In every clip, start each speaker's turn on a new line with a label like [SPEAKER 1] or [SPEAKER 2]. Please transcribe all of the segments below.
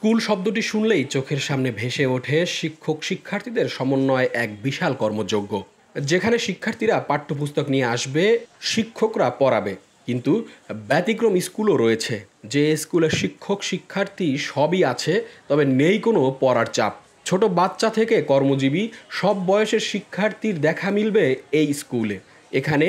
[SPEAKER 1] School শব্দটি শুনলেই চোখের সামনে ভেসে ওঠে শিক্ষক শিক্ষার্থীদের সমন্বয়ে এক বিশাল কর্মযজ্ঞ, যেখানে শিক্ষার্থীরা পাঠ্যপুস্তক নিয়ে আসবে, শিক্ষকরা পড়াবে। কিন্তু ব্যতিক্রম স্কুলও রয়েছে, যে স্কুলে শিক্ষক শিক্ষার্থী সবই আছে, তবে নেই কোনো পড়ার চাপ। ছোট বাচ্চা থেকে কর্মজীবী সব বয়সের শিক্ষার্থীর দেখা মিলবে এই স্কুলে। এখানে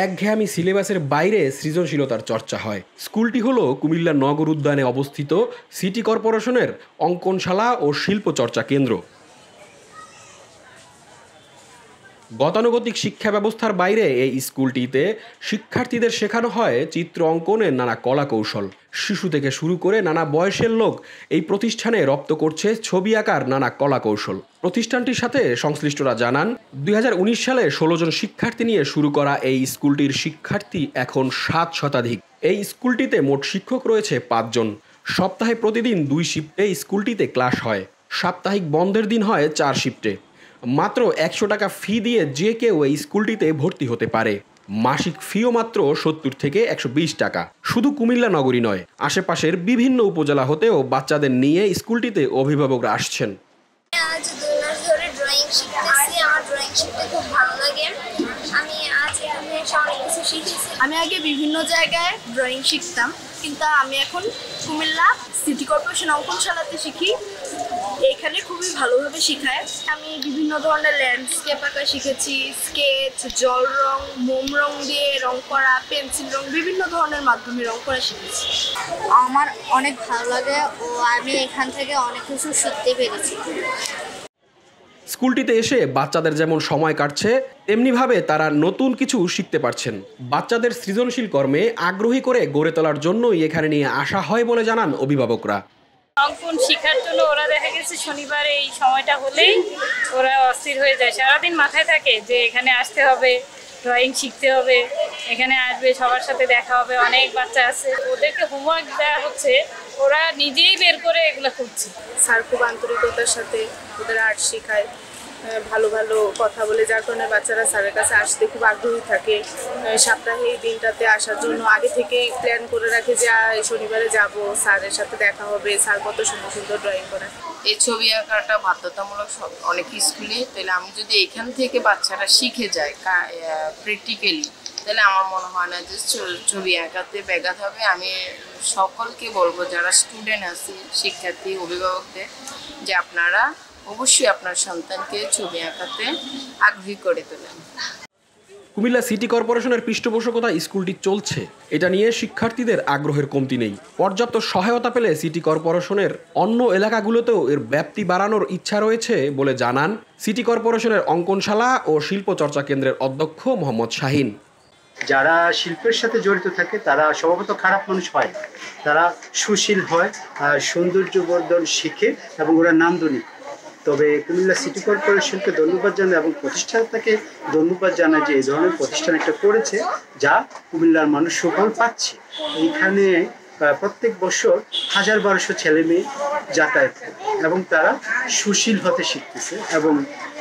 [SPEAKER 1] একঘেয়েমি সিলেবাসের বাইরে সৃজনশীলতার চর্চা হয়। স্কুলটি হলো কুমিল্লা নগর উদ্যানে অবস্থিত সিটি কর্পোরেশনের অঙ্কনশালা ও শিল্প চর্চা কেন্দ্র। গতানুগতিক শিক্ষা ব্যবস্থার বাইরে এই স্কুলটিতে শিক্ষার্থীদের শেখানো হয় চিত্র অঙ্কনের নানা কলা কৌশল। শিশু থেকে শুরু করে নানা বয়সের লোক এই প্রতিষ্ঠানে রপ্ত করছে ছবি আঁকার নানা কলা কৌশল। প্রতিষ্ঠানটির সাথে সংশ্লিষ্টরা জানান, ২০১৯ সালে ১৬ জন শিক্ষার্থী নিয়ে শুরু করা এই স্কুলটির শিক্ষার্থী এখন ৭ শতাধিক। এই স্কুলটিতে মোট শিক্ষক রয়েছে ৫ জন। সপ্তাহে প্রতিদিন ২ শিফটে স্কুলটিতে ক্লাস হয়। সাপ্তাহিক বন্ধের দিন হয় ৪ শিফটে। মাত্র ১০০ টাকা ফি দিয়ে যে কেউ এই স্কুলটিতে ভর্তি হতে পারে। মাসিক ফিও মাত্র ৭০ থেকে ১২০ টাকা। শুধু কুমিল্লা নগরী নয়, আশেপাশের বিভিন্ন উপজেলা হতেও বাচ্চাদের নিয়ে স্কুলটিতে অভিভাবকরা আসছেন।
[SPEAKER 2] আজ ২ মাস ধরে ড্রয়িং শিখতেছি। আমার ড্রয়িং শিখতে খুব ভালো লাগে। আমি আজ এখানে এসে অনেক কিছু শিখেছি। আমি আগে বিভিন্ন জায়গায় ড্রয়িং শিখতাম, কিন্তু আমি এখন কুমিল্লা সিটি কর্পোরেশন অঙ্কনশালাতে শিখি। এখানে খুবই ভালোভাবে শেখায়। আমি বিভিন্ন ধরনের ল্যান্ডস্কেপ আঁকা শিখেছি, স্কেচ, জল রং, মোম রং দিয়ে রং করা, পেন্সিল রং, বিভিন্ন ধরনের মাধ্যমে রং করা শিখেছি। আমার অনেক ভালো লাগে ও আমি এখান থেকে অনেক কিছু শিখতে পেরেছি।
[SPEAKER 1] স্কুলটিতে এসে বাচ্চাদের যেমন সময় কাটছে, তেমনিভাবে তারা নতুন কিছু শিখতে পারছেন। বাচ্চাদের সৃজনশীল কর্মে আগ্রহী করে গড়ে তোলার জন্যই এখানে নিয়ে আসা হয় বলে জানান অভিভাবকরা।
[SPEAKER 3] অঙ্কন শেখার জন্য ওরা দেখা গেছে শনিবার এই সময়টা হলেই ওরা অস্থির হয়ে যায়। সারাদিন মাথায় থাকে যে এখানে আসতে হবে, ড্রয়িং শিখতে হবে, এখানে আসবে, সবার সাথে দেখা হবে। অনেক বাচ্চা আছে, ওদেরকে হোমওয়ার্ক দেওয়া হচ্ছে, ওরা নিজেই বের করে এগুলো করছে।
[SPEAKER 4] স্যার খুব আন্তরিকতার সাথে ওদের আর্ট শেখায়, ভালো ভালো কথা বলে, যার কারণে বাচ্চারা স্যারের কাছে আসতে খুব আগ্রহী থাকে। সপ্তাহে এই দিনটাতে আসার জন্য আগে থেকেই প্ল্যান করে রাখে যে শনিবারে যাব, স্যারের সাথে দেখা হবে, স্যার কত সুন্দর সুন্দর ড্রয়িং করে।
[SPEAKER 5] এই ছবি আঁকাটা বাধ্যতামূলক অনেক স্কুলে, তাহলে আমি যদি এখান থেকে বাচ্চারা শিখে যায় প্র্যাকটিক্যালি, তাহলে আমার মনে হয় না যে ছবি আঁকাতে ব্যাঘাত হবে। আমি সকলকে বলবো, যারা স্টুডেন্ট আছে, শিক্ষার্থী, অভিভাবকদের, যে আপনারা অবশ্যই আপনার সন্তানকে ছবি আঁকাতে আগ্রহী করে তোলেন।
[SPEAKER 1] কুমিল্লা সিটি কর্পোরেশনের পৃষ্ঠপোষকতায় স্কুলটি চলছে, এটা নিয়ে শিক্ষার্থীদের আগ্রহের কমতি নেই। পর্যাপ্ত সহায়তা পেলে সিটি কর্পোরেশনের অন্য এলাকাগুলোতেও এর ব্যাপ্তি বাড়ানোর ইচ্ছা রয়েছে বলে জানান সিটি কর্পোরেশনের অঙ্কনশালা ও শিল্প চর্চা কেন্দ্রের অধ্যক্ষ মোহাম্মদ শাহিন।
[SPEAKER 6] যারা শিল্পের সাথে জড়িত থাকে তারা স্বভাবত খারাপ মানুষ হয়, তারা সুশীল হয়, সৌন্দর্যবর্ধন শিখে এবং ওরা নান্দনিক। তবে কুমিল্লা সিটি কর্পোরেশনকে ধন্যবাদ জানাই এবং প্রতিষ্ঠানটাকে ধন্যবাদ জানাই যে এই ধরনের প্রতিষ্ঠান একটা করেছে, যা কুমিল্লার মানুষ সুফল পাচ্ছে। এইখানে প্রত্যেক বছর ১,১২০০ ছেলে মেয়ে যাতায়াত করে এবং তারা সুশীল হতে শিখতেছে, এবং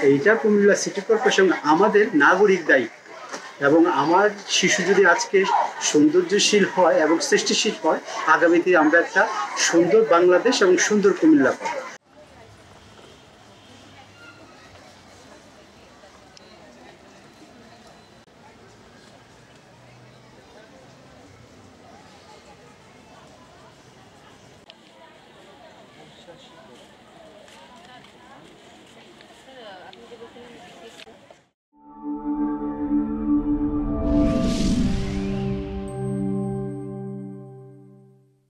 [SPEAKER 6] এইটা কুমিল্লা সিটি কর্পোরেশন আমাদের নাগরিক দায়িত্ব। এবং আমার শিশু যদি আজকে সৌন্দর্যশীল হয় এবং সৃষ্টিশীল হয়, আগামীতে আমরা একটা সুন্দর বাংলাদেশ এবং সুন্দর কুমিল্লা পাবো।